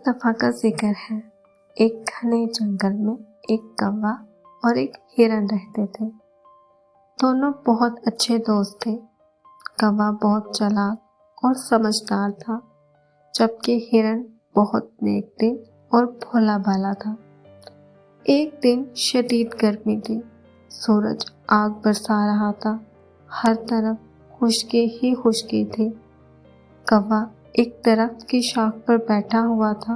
दफा का जिक्र है। एक घने जंगल में एक कौवा और एक हिरन रहते थे। दोनों बहुत अच्छे दोस्त थे। कौवा बहुत चालाक और समझदार था, जबकि हिरन बहुत नेक दिल और भोला भाला था। एक दिन शदीद गर्मी थी। सूरज आग बरसा रहा था। हर तरफ खुशकी ही खुशकी थी। कौवा एक दरख्त की शाख पर बैठा हुआ था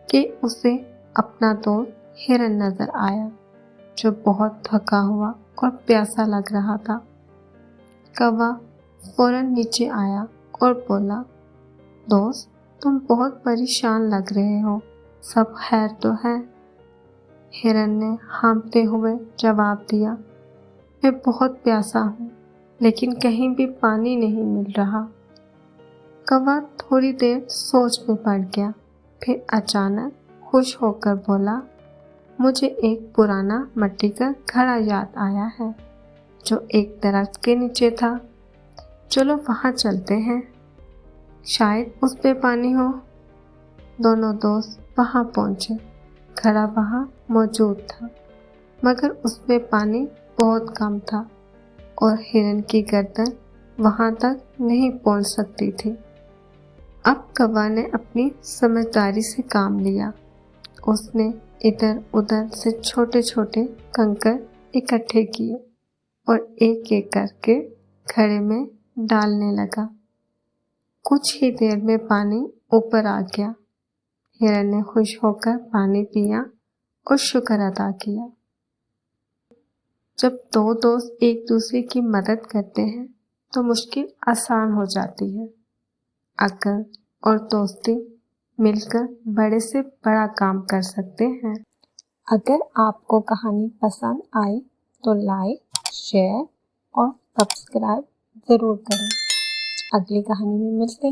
कि उसे अपना दोस्त हिरन नजर आया, जो बहुत थका हुआ और प्यासा लग रहा था। कौवा फौरन नीचे आया और बोला, दोस्त, तुम बहुत परेशान लग रहे हो, सब खैर तो है? हिरन ने हाँफते हुए जवाब दिया, मैं बहुत प्यासा हूँ, लेकिन कहीं भी पानी नहीं मिल रहा। कौवा थोड़ी देर सोच में पड़ गया, फिर अचानक खुश होकर बोला, मुझे एक पुराना मिट्टी का घड़ा याद आया है, जो एक दरख्त के नीचे था। चलो वहाँ चलते हैं, शायद उस पे पानी हो। दोनों दोस्त वहाँ पहुँचे। घड़ा वहाँ मौजूद था, मगर उसमें पानी बहुत कम था और हिरन की गर्दन वहाँ तक नहीं पहुँच सकती थी। अब कौवा ने अपनी समझदारी से काम लिया। उसने इधर उधर से छोटे छोटे कंकड़ इकट्ठे किए और एक एक करके घड़े में डालने लगा। कुछ ही देर में पानी ऊपर आ गया। हिरन ने खुश होकर पानी पिया और शुक्र अदा किया। जब दो दोस्त एक दूसरे की मदद करते हैं तो मुश्किल आसान हो जाती है। अक्ल और दोस्ती मिलकर बड़े से बड़ा काम कर सकते हैं। अगर आपको कहानी पसंद आई तो लाइक, शेयर और सब्सक्राइब ज़रूर करें। अगली कहानी में मिलते हैं।